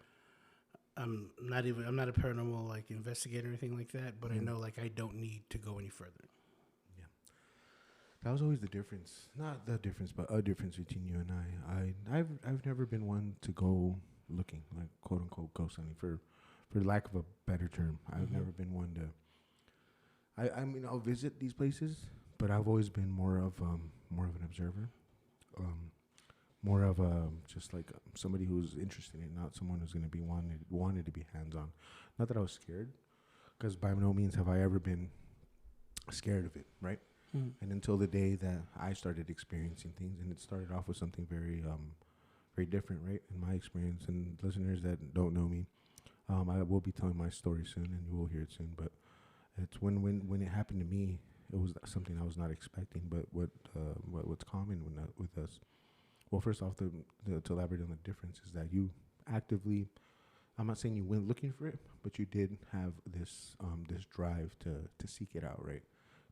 I'm not a paranormal like investigator or anything like that, but I know like I don't need to go any further. Yeah. That was always the difference. Not the difference, but a difference between you and I. I've never been one to go looking, like quote unquote ghost hunting, for lack of a better term. I've never been one to I mean I'll visit these places, but I've always been more of more of an observer, more of a just like somebody who's interested in it, not someone who's going to be wanted to be hands on. Not that I was scared, because by no means have I ever been scared of it, right? And until the day that I started experiencing things, and it started off with something very very different, right? In my experience, and listeners that don't know me, I will be telling my story soon, and you will hear it soon. But it's when it happened to me, it was something I was not expecting. But what's common with us? Well, first off, to elaborate on the difference is that you actively, I'm not saying you went looking for it, but you did have this this drive to seek it out, right?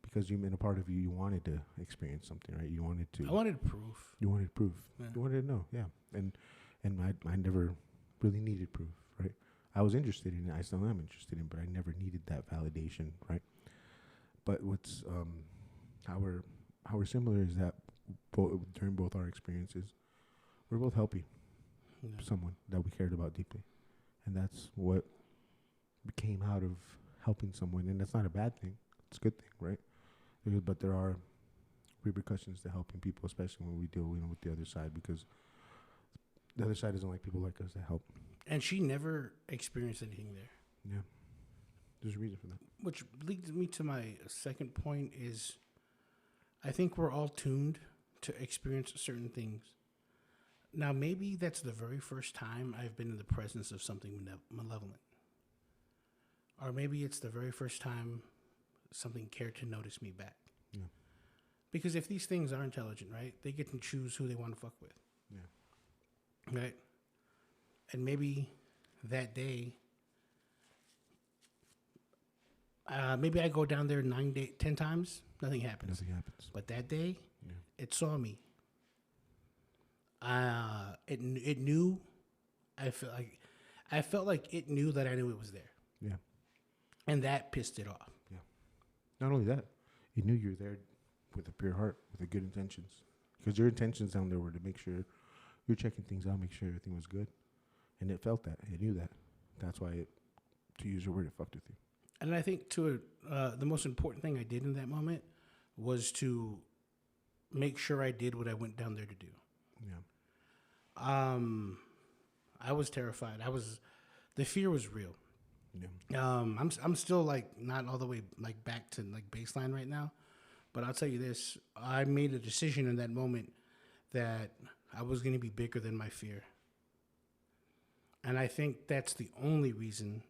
Because in a part of you wanted to experience something, right? You wanted to. I wanted proof. You wanted proof. Yeah. You wanted to know, yeah. And I never really needed proof, right? I was interested in it. I still am interested in it, but I never needed that validation, right? But what's how we're similar is that during both our experiences, we're both helping someone that we cared about deeply, and that's what came out of helping someone. And that's not a bad thing; it's a good thing, right? But there are repercussions to helping people, especially when we deal with the other side, because the other side doesn't like people like us that help. And she never experienced anything there. Yeah, there's a reason for that. Which leads me to my second point is, I think we're all tuned to experience certain things. Now, maybe that's the very first time I've been in the presence of something malevolent. Or maybe it's the very first time something cared to notice me back. Yeah. Because if these things are intelligent, right, they get to choose who they want to fuck with. Yeah. Right? And maybe that day, maybe I go down there 10 times, nothing happens. Nothing happens. But that day, it saw me. It knew. I felt like it knew that I knew it was there. Yeah. And that pissed it off. Yeah. Not only that, it knew you were there with a pure heart, with the good intentions. Because your intentions down there were to make sure you're checking things out, make sure everything was good. And it felt that. It knew that. That's why to use your word, it fucked with you. And I think the most important thing I did in that moment was to make sure I did what I went down there to do. Yeah. I was terrified. The fear was real. Yeah. I'm still like not all the way like back to like baseline right now, but I'll tell you this: I made a decision in that moment that I was going to be bigger than my fear, and I think that's the only reason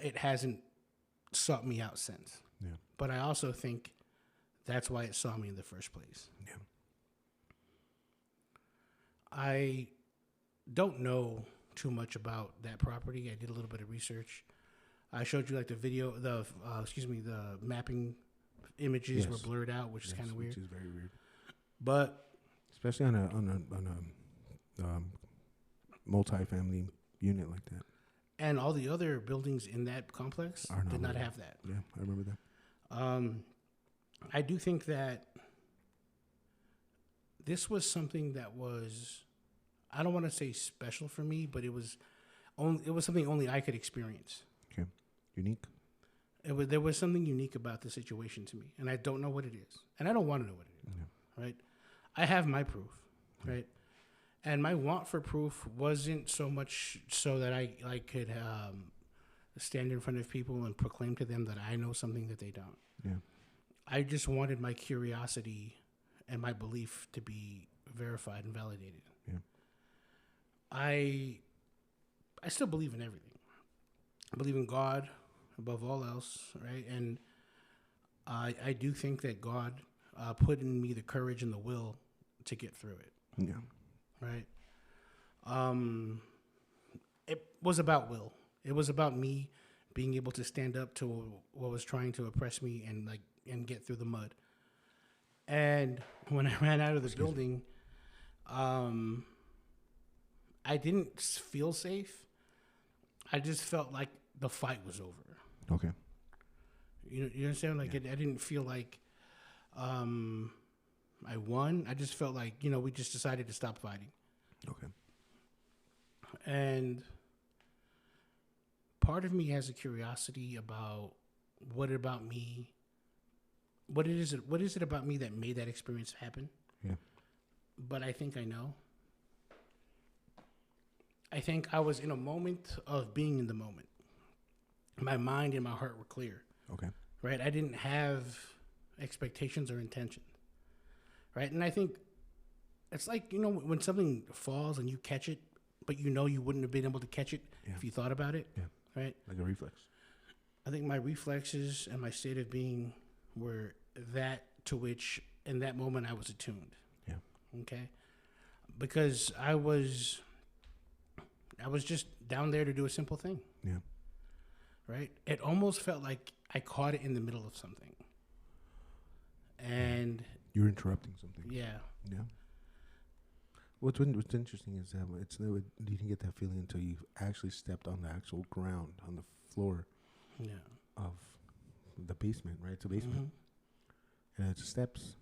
it hasn't sought me out since. Yeah. But I also think that's why it saw me in the first place. Yeah. I don't know too much about that property. I did a little bit of research. I showed you like the video, the mapping images were blurred out, which is kind of weird. Which is very weird. But especially on a multi-family unit like that. And all the other buildings in that complex did not have that. Yeah, I remember that. I do think that this was something that was, I don't want to say special for me, but it was something only I could experience. Okay, unique. There was something unique about the situation to me, and I don't know what it is, and I don't want to know what it is. Yeah. Right? I have my proof, right? And my want for proof wasn't so much so that I could stand in front of people and proclaim to them that I know something that they don't. Yeah. I just wanted my curiosity and my belief to be verified and validated. Yeah. I still believe in everything. I believe in God above all else, right? And I do think that God put in me the courage and the will to get through it. Yeah. Right? It was about will. It was about me being able to stand up to what was trying to oppress me and get through the mud. And when I ran out of the building, I didn't feel safe. I just felt like the fight was over. Okay. You understand? Like, I didn't feel like I won. I just felt like, we just decided to stop fighting. Okay. And part of me has a curiosity about what about me what is it about me that made that experience happen? Yeah. But I think I know. I think I was in a moment of being in the moment. My mind and my heart were clear. Okay. Right? I didn't have expectations or intention. Right? And I think it's like, when something falls and you catch it, but you wouldn't have been able to catch it if you thought about it. Yeah. Right? Like a reflex. I think my reflexes and my state of being were that to which in that moment I was attuned. Yeah. Okay? Because I was just down there to do a simple thing. Yeah. Right? It almost felt like I caught it in the middle of something. And You're interrupting something. yeah. Yeah. What's interesting is that you didn't get that feeling until you actually stepped on the actual ground, on the floor of the basement, right? It's a basement. And the steps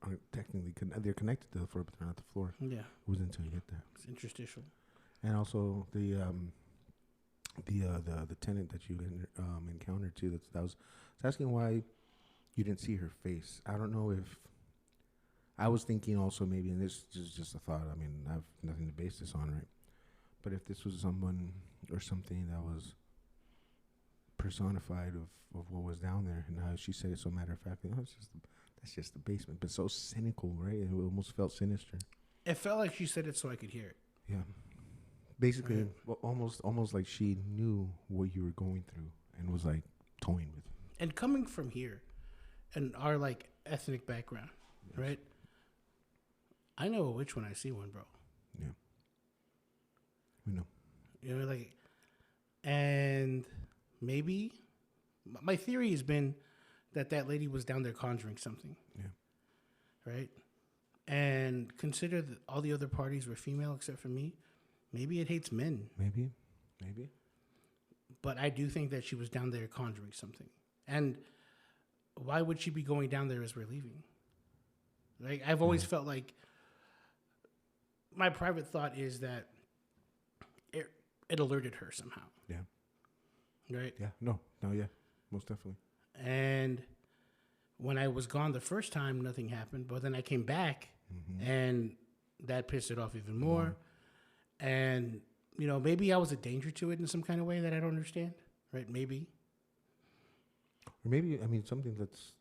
aren't technically, they're connected to the floor, but they're not the floor. Yeah. It wasn't until you get there. It's interstitial. And also the tenant that you encountered too. I was asking why you didn't see her face. I don't know if I was thinking also maybe, and this is just a thought. I mean, I have nothing to base this on, right? But if this was someone or something that was personified of what was down there, and how she said it so matter of factly, that's just the basement, but so cynical, right? It almost felt sinister. It felt like she said it so I could hear it. Yeah. Basically, Right. well, almost like she knew what you were going through and was like toying with you. And coming from here and our like ethnic background, Yes. right? I know a witch when I see one, bro. Yeah. We know. And maybe my theory has been that lady was down there conjuring something. Yeah. Right? And consider that all the other parties were female except for me. Maybe it hates men. Maybe. But I do think that she was down there conjuring something. And why would she be going down there as we're leaving? Like, I've always felt like my private thought is that it alerted her somehow. Yeah. Right? Yeah. No, yeah. Most definitely. And when I was gone the first time, nothing happened. But then I came back, and that pissed it off even more. And, maybe I was a danger to it in some kind of way that I don't understand. Right? Maybe. Or maybe, something that's,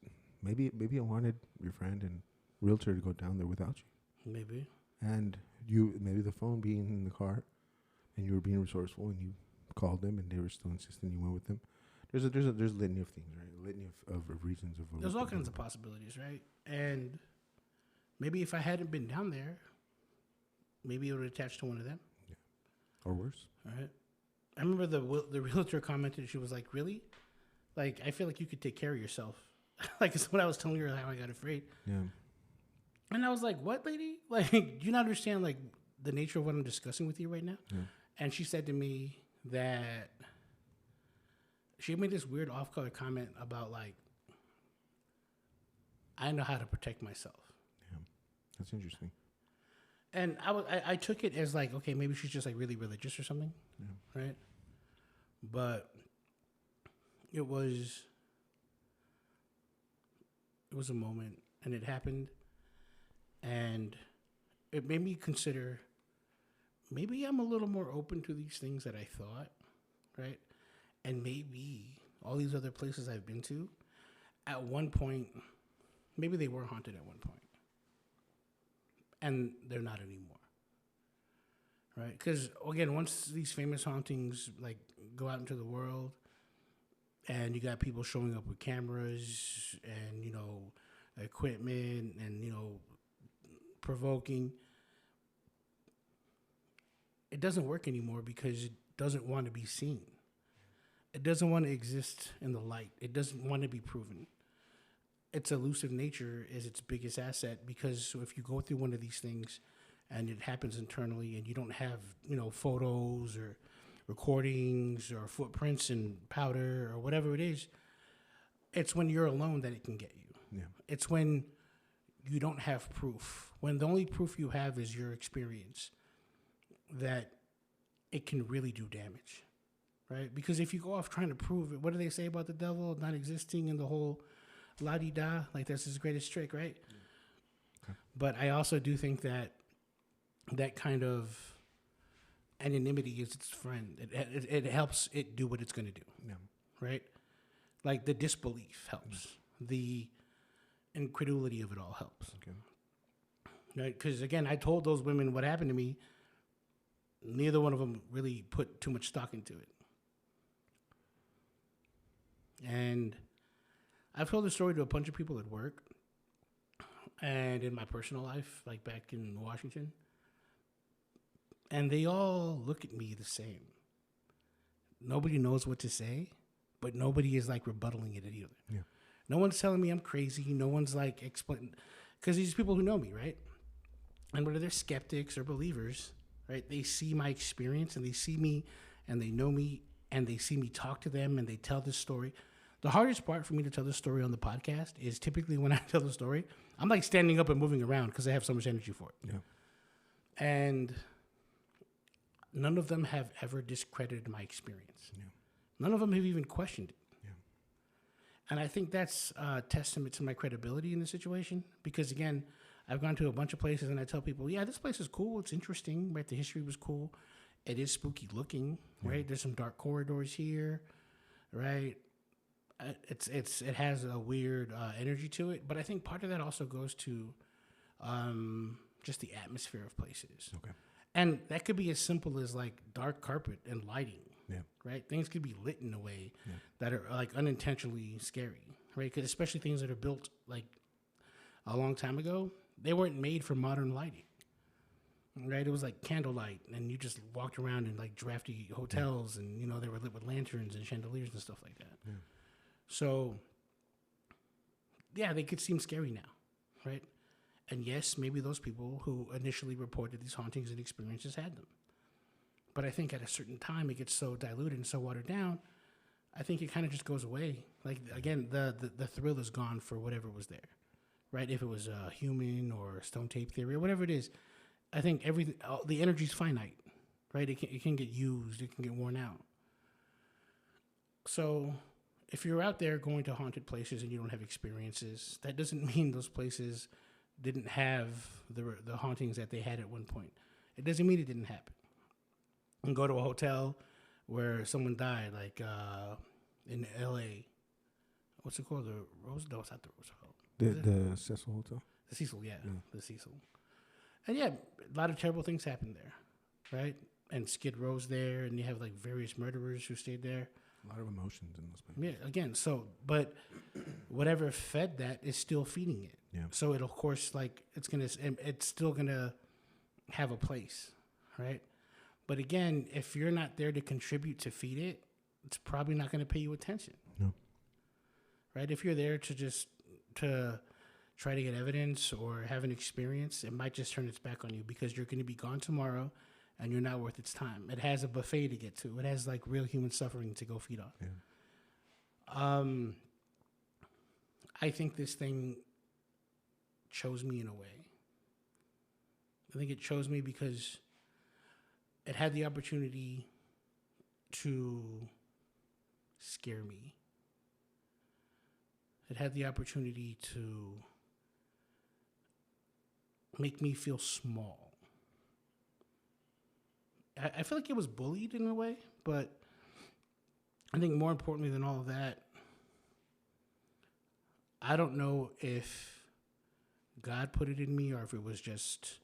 maybe I wanted your friend and realtor to go down there without you. Maybe. And maybe the phone being in the car, and you were being resourceful, and you called them, and they were still insisting you went with them. There's a litany of things, right? A litany of reasons of. There's all kinds of possibilities, right? And maybe if I hadn't been down there, maybe it would attach to one of them. Yeah. Or worse. All right. I remember the realtor commented. She was like, "Really? Like, I feel like you could take care of yourself." Like, it's when I was telling her how I got afraid. Yeah. And I was like, "What, lady? Like, do you not understand like the nature of what I'm discussing with you right now?" Yeah. And she said to me that she made this weird off-color comment about like, I know how to protect myself. Yeah. That's interesting. And I took it as like, okay, maybe she's just like really religious or something, right? But it was a moment, and it happened, and it made me consider maybe I'm a little more open to these things that I thought, right? And maybe all these other places I've been to, at one point, maybe they were haunted at one point. And they're not anymore, right? Because, again, once these famous hauntings, like, go out into the world, and you got people showing up with cameras and, equipment and, provoking, it doesn't work anymore because it doesn't want to be seen. It doesn't want to exist in the light. It doesn't want to be proven. Its elusive nature is its biggest asset, because if you go through one of these things and it happens internally and you don't have, photos or recordings or footprints and powder or whatever it is, it's when you're alone that it can get you. Yeah. It's when you don't have proof, when the only proof you have is your experience, that it can really do damage, right? Because if you go off trying to prove it, what do they say about the devil not existing and the whole la-di-da, like that's his greatest trick, right? Okay. But I also do think that that kind of anonymity is its friend. It helps it do what it's going to do, Yeah. right? Like the disbelief helps. The incredulity of it all helps. Okay. Right? Because again, I told those women what happened to me. Neither one of them really put too much stock into it. And I've told the story to a bunch of people at work and in my personal life, like back in Washington. And they all look at me the same. Nobody knows what to say, but nobody is like rebuttaling it either. Yeah. No one's telling me I'm crazy. No one's like explaining, because these people who know me, right? And whether they're skeptics or believers, right? They see my experience and they see me and they know me and they see me talk to them and they tell this story. The hardest part for me to tell this story on the podcast is typically when I tell the story, I'm like standing up and moving around because I have so much energy for it. Yeah. And none of them have ever discredited my experience. Yeah. None of them have even questioned it. Yeah. And I think that's a testament to my credibility in the situation because, again, I've gone to a bunch of places and I tell people, yeah, this place is cool. It's interesting, right? The history was cool. It is spooky looking, right? There's some dark corridors here, right? It has a weird energy to it. But I think part of that also goes to just the atmosphere of places. Okay. And that could be as simple as like dark carpet and lighting. Yeah. Right? Things could be lit in a way that are like unintentionally scary, right? Because especially things that are built like a long time ago, they weren't made for modern lighting, right? It was like candlelight, and you just walked around in like drafty hotels, and they were lit with lanterns and chandeliers and stuff like that. Yeah. So, yeah, they could seem scary now, right? And yes, maybe those people who initially reported these hauntings and experiences had them. But I think at a certain time, it gets so diluted and so watered down, I think it kind of just goes away. Like, again, the thrill is gone for whatever was there, right? If it was a human or stone tape theory or whatever it is, I think everything, the energy is finite, right? It can get used. It can get worn out. So if you're out there going to haunted places and you don't have experiences, that doesn't mean those places didn't have the hauntings that they had at one point. It doesn't mean it didn't happen. And go to a hotel where someone died, like in L.A. What's it called? The Rose? No, it's not the Rose Hotel. The Cecil Hotel? The Cecil, yeah. The Cecil. And yeah, a lot of terrible things happened there, right? And Skid Row's there, and you have like various murderers who stayed there. A lot of emotions in those places. Yeah, again, so, but whatever fed that is still feeding it. Yeah. So it'll, of course, like, it's still gonna have a place, right? But again, if you're not there to contribute to feed it, it's probably not gonna pay you attention. No. Right? If you're there to try to get evidence or have an experience, it might just turn its back on you because you're gonna be gone tomorrow and you're not worth its time. It has a buffet to get to. It has like real human suffering to go feed on. Yeah. I think this thing chose me in a way. I think it chose me because it had the opportunity to scare me. It had the opportunity to make me feel small. I feel like it was bullied in a way, but I think more importantly than all of that, I don't know if God put it in me or if it was just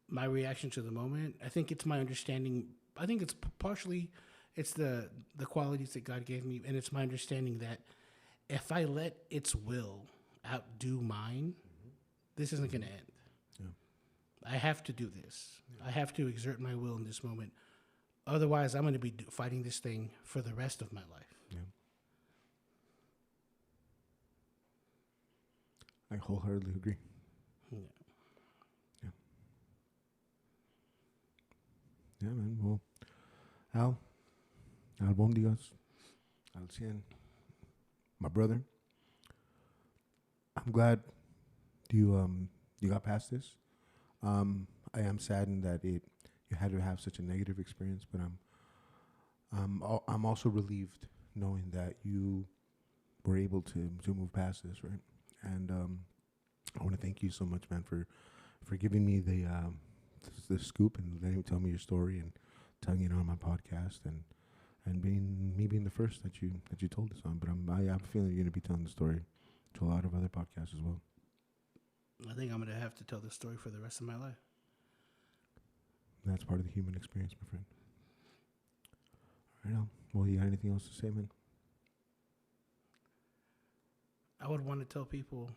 my reaction to the moment. I think it's my understanding. I think it's partially, it's the qualities that God gave me, and it's my understanding that if I let its will outdo mine, this isn't going to end. I have to do this. I have to exert my will in this moment. Otherwise, I'm going to be fighting this thing for the rest of my life. Yeah. I wholeheartedly agree. Yeah. Yeah. Yeah, man. Well, albóndigas, al cien. My brother, I'm glad you got past this. I am saddened that you had to have such a negative experience, but I'm also relieved knowing that you we're able to move past this, right? And I want to thank you so much, man, for giving me the scoop and letting me tell me your story and telling it on my podcast and being the first that you told us on. But I have a feeling you're gonna be telling the story to a lot of other podcasts as well. I think I'm gonna have to tell this story for the rest of my life. That's part of the human experience, my friend. All right, well, you got anything else to say, man? I would want to tell people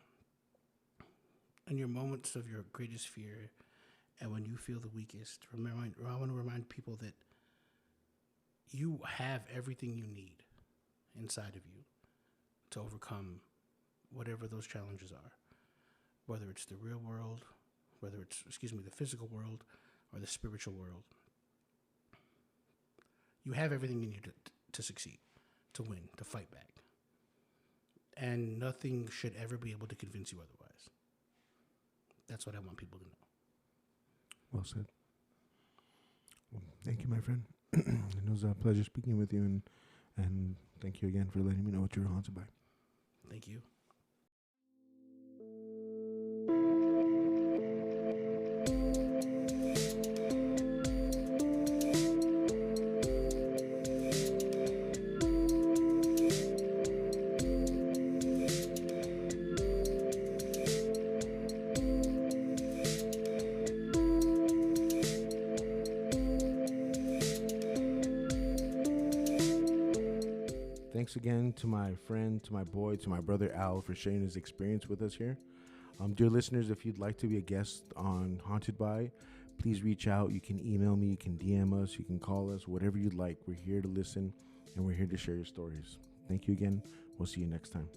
in your moments of your greatest fear and when you feel the weakest, I want to remind people that you have everything you need inside of you to overcome whatever those challenges are, whether it's the real world, whether it's, the physical world or the spiritual world. You have everything in you to succeed, to win, to fight back. And nothing should ever be able to convince you otherwise. That's what I want people to know. Well said. Well, thank you, my friend. It was a pleasure speaking with you, and thank you again for letting me know what you're haunted by. Thank you. Thanks again to my friend, to my boy, to my brother Al for sharing his experience with us here. Dear listeners, if you'd like to be a guest on Haunted By, please reach out. You can email me, you can DM us, you can call us, whatever you'd like. We're here to listen and we're here to share your stories. Thank you again. We'll see you next time.